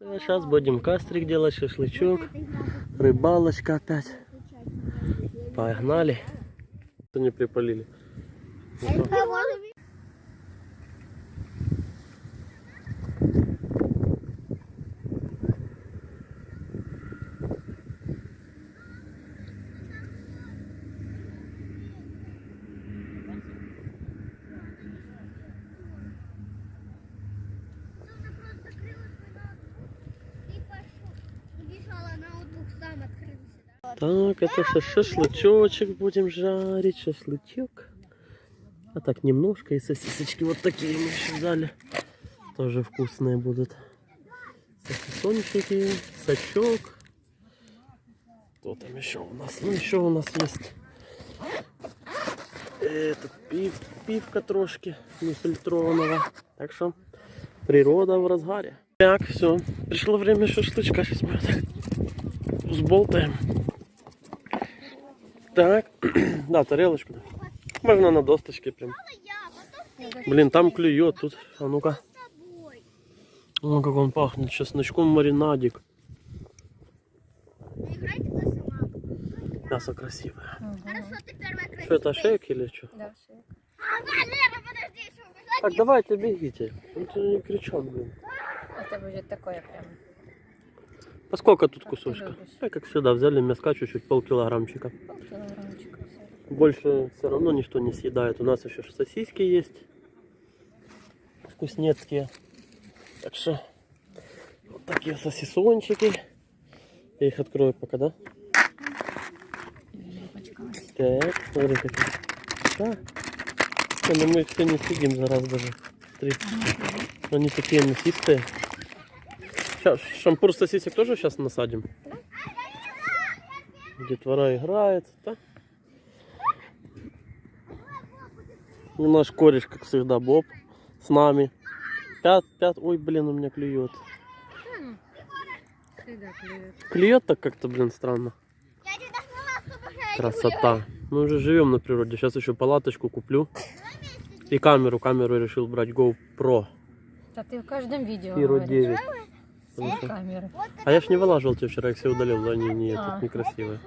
Сейчас будем кастрик делать, шашлычок, рыбалочка опять. Погнали. Не припалили. Так, это сейчас шашлычочек будем жарить, шашлычок. А так немножко, и сосисочки вот такие мы еще взяли. Тоже вкусные будут. Сосисончики, сачок. Что там еще у нас? Ну, еще у нас есть этот пивка трошки нефильтрованного. Так что природа в разгаре. Так, все, пришло время шашлычка. Сейчас мы так взболтаем. Так, да, тарелочку. Можно на досточке прям. Блин, там клюет тут. А ну-ка. Ну, как он пахнет. Чесночком маринадик. Мясо красивое. Что это, шейк или что? Да, шейк. Так, давайте, бегите. Не кричат, блин. Это будет такое прям. А сколько тут кусочка? Как всегда, взяли мяска чуть-чуть, полкилограммчика. Полкилограммчика. Больше все равно никто не съедает. У нас еще сосиски есть. Вкуснецкие. Так что вот такие сосисончики. Я их открою пока, да? Так, смотри какие. Да. Но мы их все не съедим за раз даже. Смотри. Они такие мясистые. Сейчас, шампур сосисек тоже сейчас насадим. Детвора играет, да? И наш кореш, как всегда, Боб, с нами. Ой, блин, у меня клюет. Клюет так как-то, блин, странно. Красота. Мы уже живем на природе. Сейчас еще палаточку куплю. И камеру решил брать GoPro. Да ты в каждом видео Hero 9. камеры. А я ж не вылаживал тебе вчера, их все удалил, да, они некрасивые.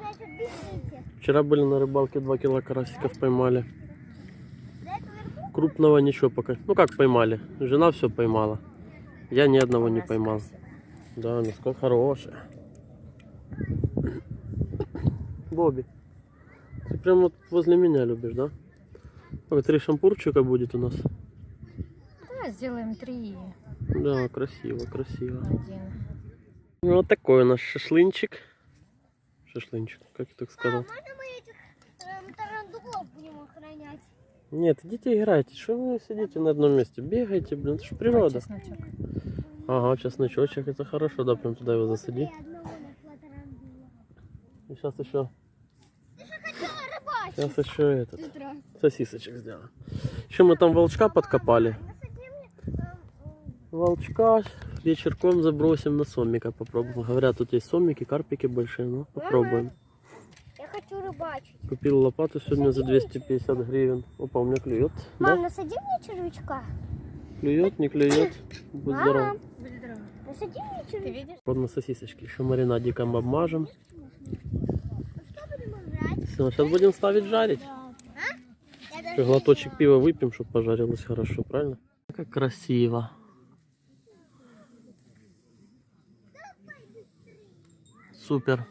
Вчера были на рыбалке, 2 кило карасиков поймали. Крупного ничего пока. Ну как поймали? Жена все поймала. Я ни одного не поймал. Да, мяско хорошее. Бобби, ты прям вот возле меня любишь, да? Ой, 3 шампурчика будет у нас. Да, сделаем 3. Да, красиво, красиво. 1. Ну, вот такой у нас шашлынчик. Шашлынчик, как я так сказал. Можно мы этих тарандулов будем охранять? Нет, идите играйте. Что вы сидите на одном месте? Бегайте, блин, это же природа. Чесночок. Ага, чесночочек, это хорошо, да, прям туда его засади. И сейчас еще... Сейчас еще этот, сосисочек сделаем. Еще мы там волчка подкопали. Волчка вечерком забросим на сомика, попробуем. Говорят, тут есть сомики, карпики большие, ну попробуем. Я хочу рыбачить. Купил лопату сегодня за 250 гривен. Опа, у меня клюет. Мам, Да? насади мне червячка. Клюет, не клюет. Будь здоров. Будь здоров. Насади мне Ты червячка. видишь? Вот на сосисочки еще маринадиком обмажем. Что будем играть? Все, сейчас будем ставить жарить. Еще глоточек пива выпьем, чтобы пожарилось хорошо, правильно? Как красиво. Супер.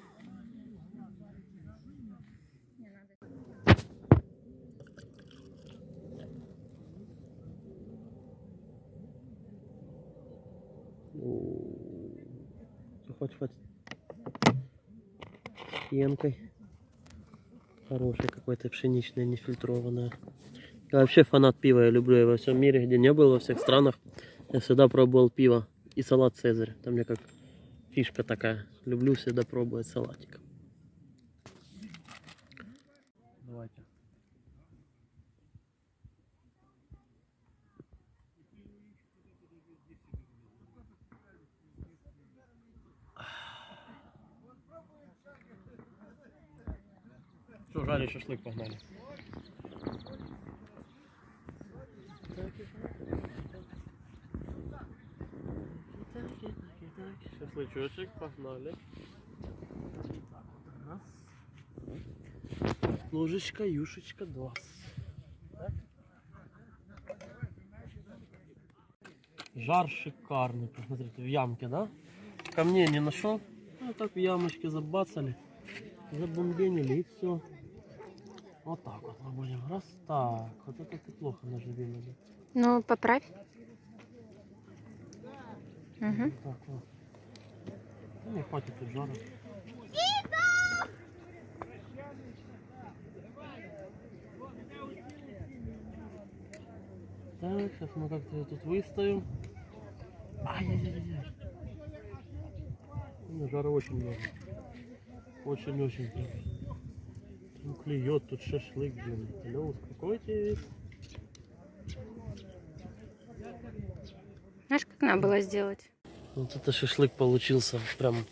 Хватит. С пенкой. Хорошее какое-то пшеничное, нефильтрованное. Я вообще фанат пива, я люблю его во всем мире, где не был, во всех странах. Я всегда пробовал пиво и салат Цезарь. Там мне как фишка такая. Люблю всегда пробовать салатик. Давайте. Что, жарить шашлык, погнали. Так. Шашлычочек, погнали. Раз. Ложечка, юшечка, два. Так. Жар шикарный, посмотрите, в ямке, да? Камней не нашел, ну так в ямочке забацали, забомбенили и все. Вот так вот мы будем. Раз, так, вот это ты плохо наживила. Да? Ну, поправь. Угу. Вот так вот. Ну, не хватит тут жара. Так, сейчас мы как-то её тут выставим. Ай-яй-яй-яй. Ну, жара очень много. Очень-очень. Ну, клюет тут шашлык, блин. Алло, успокойтесь. Знаешь, как надо было сделать? Вот это шашлык получился прям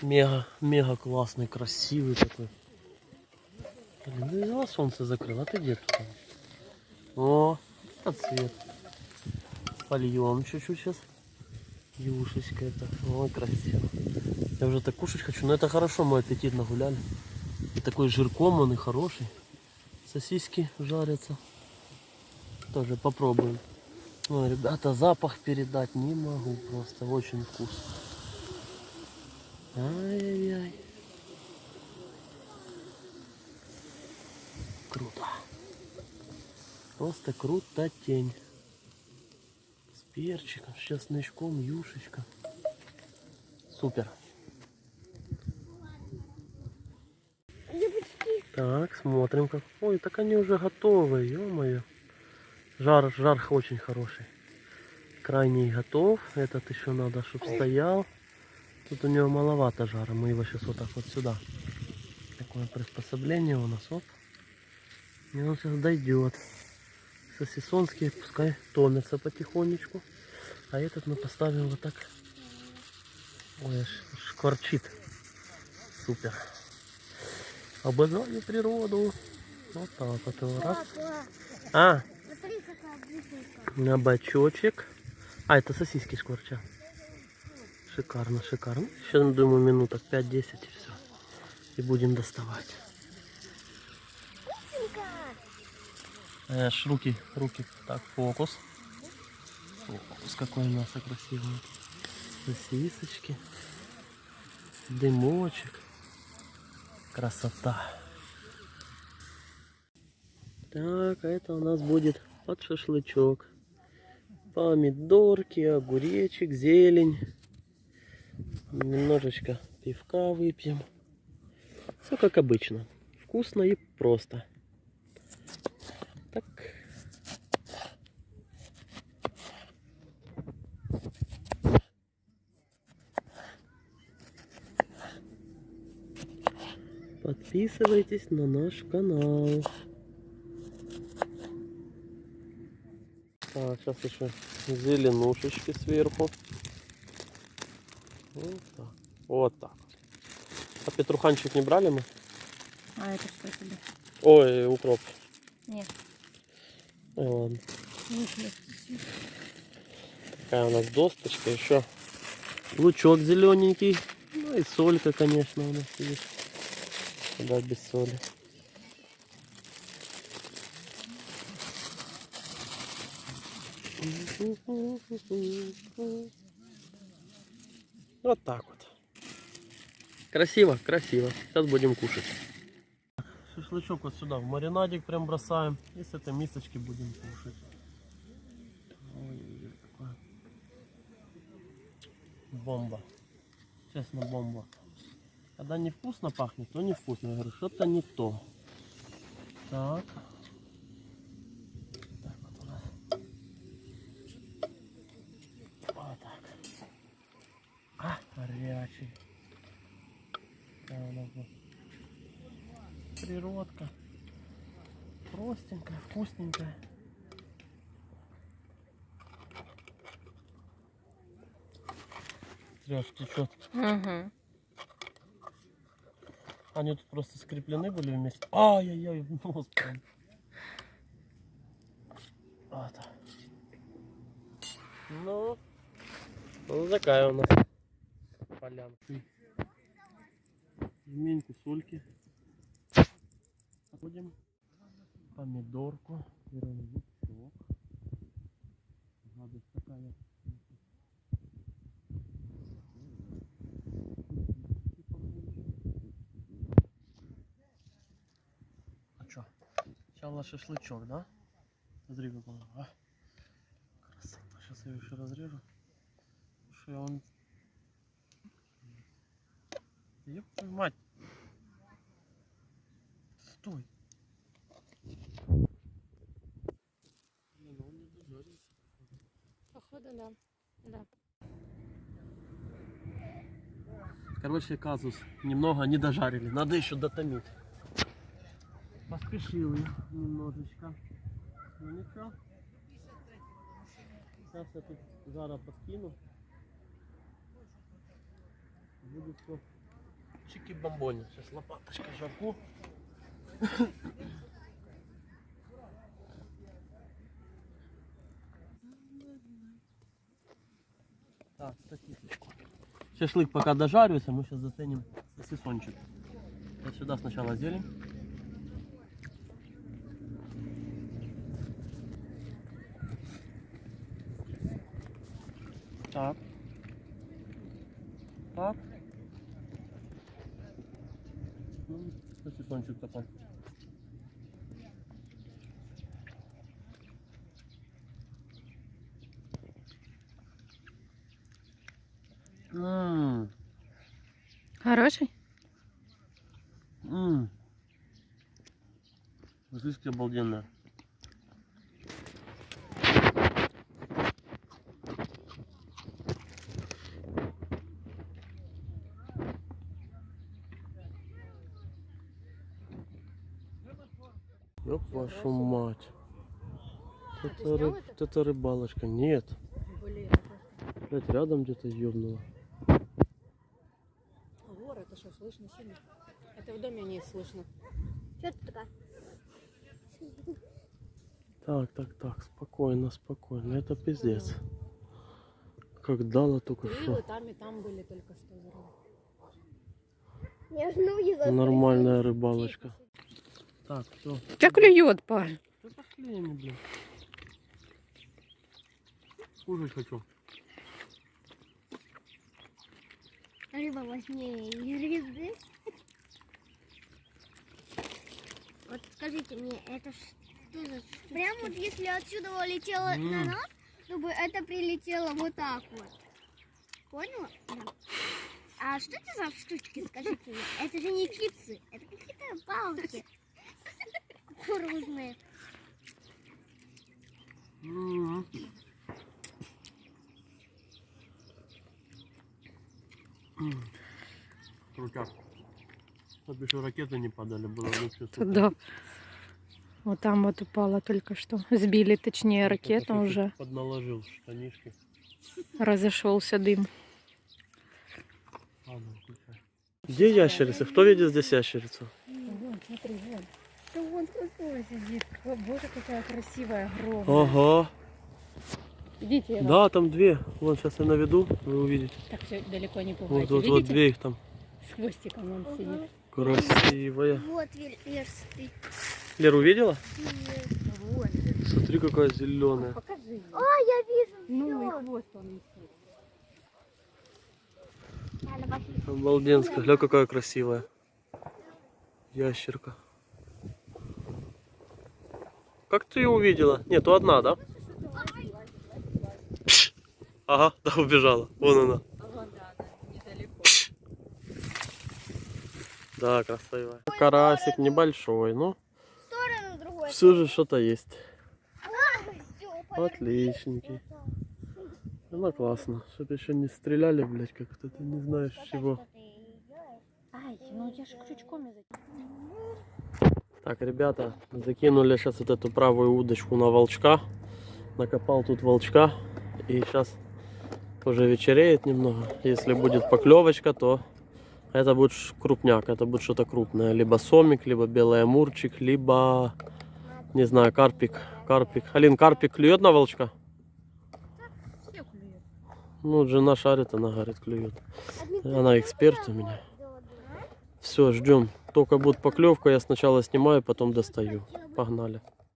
мега классный, красивый такой. Блин, ну взяла солнце закрыла, а ты где тут? О, это цвет. Польем чуть-чуть сейчас. Юшечка это. Ой, красиво. Я уже так кушать хочу, но это хорошо, мой аппетит нагуляли. И такой жирком он и хороший. Сосиски жарятся. Тоже попробуем. Ой, ребята, запах передать не могу просто. Очень вкусно. Ай-яй-яй. Круто. Просто круто тень. С перчиком, с чесночком, юшечка. Супер. Так, смотрим как. Ой, так они уже готовы, ё-моё. Жар очень хороший. Крайний готов. Этот еще надо, чтобы стоял. Тут у него маловато жара. Мы его сейчас вот так вот сюда. Такое приспособление у нас. Оп. И он сейчас дойдет. Сосисонские пускай томятся потихонечку. А этот мы поставим вот так. Ой, аж шкварчит. Супер. Обожаю природу. Вот так вот его раз. А, Смотри, какая бусинка. на бочочек. А, это сосиски шкварчат. Шикарно, шикарно. Сейчас, думаю, минуток 5-10 и все. И будем доставать. Бусинка. Руки. Так, фокус. Фокус, какое мясо красивое. Сосисочки. Дымочек. Красота. Так, а это у нас будет под шашлычок. Помидорки, огуречек, зелень. Немножечко пивка выпьем. Все как обычно. Вкусно и просто. Так. Подписывайтесь на наш канал. Так, сейчас еще зеленушечки сверху. Вот так. Вот так. А петруханчик не брали мы? А это что тебе? Ой, укроп. Нет. Ой, ладно. Лук есть. Такая у нас досточка. Еще лучок зелененький. Ну и солька, конечно, у нас есть. Да, без соли. Вот так вот. Красиво, красиво. Сейчас будем кушать. Шашлычок вот сюда в маринадик прям бросаем. И с этой мисочки будем кушать. Ой, какая бомба. Честно, бомба. Когда не вкусно пахнет, то не вкусно. Я говорю, что-то не то. Так. Так вот у нас. Вот так. А, горячий. Да, у нас вот природка. Простенькая, вкусненькая. Трёшь, течет. Угу. Они тут просто скреплены были вместе. Ай-яй-яй, в нос прям. Вот. Ну, вот такая у нас полянки. Жменьку сольки. Отводим. Помидорку. Берем лучок. Гадость такая. А чё? Сначала шашлычок, да? Смотри, как он. А? Красота. Сейчас я его еще разрежу. Слушай, он... Ёб твою мать. Стой. Блин, он не дожарился. Походу, да. Да. Короче, казус. Немного не дожарили. Надо еще дотомить. Поспешил я немножечко. Ну ничего. Сейчас я тут жара подкину. Будет все чики-бомбони. Сейчас лопаточкой жарку. Так, статисточку. Шашлык пока дожарился, мы сейчас заценим сосисончик. Вот сюда сначала зелень. Так. Так. Ну, сосисончик такой. Хороший? Сосиски обалденные. Ёб вашу мать. Это рыбалочка. Нет. Блять, рядом где-то ёбнуло. Гор, это что, слышно сильно? Это в доме не слышно. Что ты такая? Так, спокойно, спокойно. Это пиздец. Как дало только что. И там были только что взрывы. Я ж на Нормальная рыбалочка. Так, все. Тебя клюет, парень. Да пошли они, блин. Кушать хочу. Рыба важнее рыбы. Вот скажите мне, это что за... Прям вот если отсюда улетело на нас, чтобы это прилетело вот так вот. Поняла? Да. А что это за штучки, скажите мне? Это же не чипсы, это какие-то палки. Кукурузные. Крутяк. Чтобы еще ракеты не падали, было лучше. Да. Вот там вот упала только что. Сбили, точнее, ракету уже. Подналожил штанишки. Разошелся дым. Ладно, включай. Где ящерица? Кто видит здесь ящерицу? Вон, смотри, вон. Да вон красивая сидит. О, боже, какая красивая, огромная. Ага. Видите? Да, там две. Вон сейчас я наведу, вы увидите. Так все далеко не пугайте. Вот Видите? две их там. С хвостиком он сидит. Красивая. Вот версты. Лер, увидела? Вот. Смотри, какая зеленая. Покажи ей. А, я вижу. Ну и хвост он несет. Обалденская. Гля, какая красивая. Ящерка. Как ты ее увидела? Нет, то одна, да? Пш! Ага, да, убежала. Вон она. Ага, да, она недалеко. Да, красивая. Карасик небольшой, но Сторону другой. все же что-то есть. Всё, Отличненький. Ну классно. Чтоб еще не стреляли, блядь, как-то ты не знаешь чего. Ай, ну у тебя же крючком язык. Так, ребята, закинули сейчас вот эту правую удочку на волчка. Накопал тут волчка. И сейчас уже вечереет немного. Если будет поклевочка, то это будет крупняк. Это будет что-то крупное. Либо сомик, либо белый амурчик, либо, не знаю, карпик. Карпик. Алин, карпик клюет на волчка? Все клюет. Ну, вот жена шарит, она говорит, клюет. Она эксперт у меня. Все, ждем. Только будет поклевка, я сначала снимаю, потом достаю. Погнали.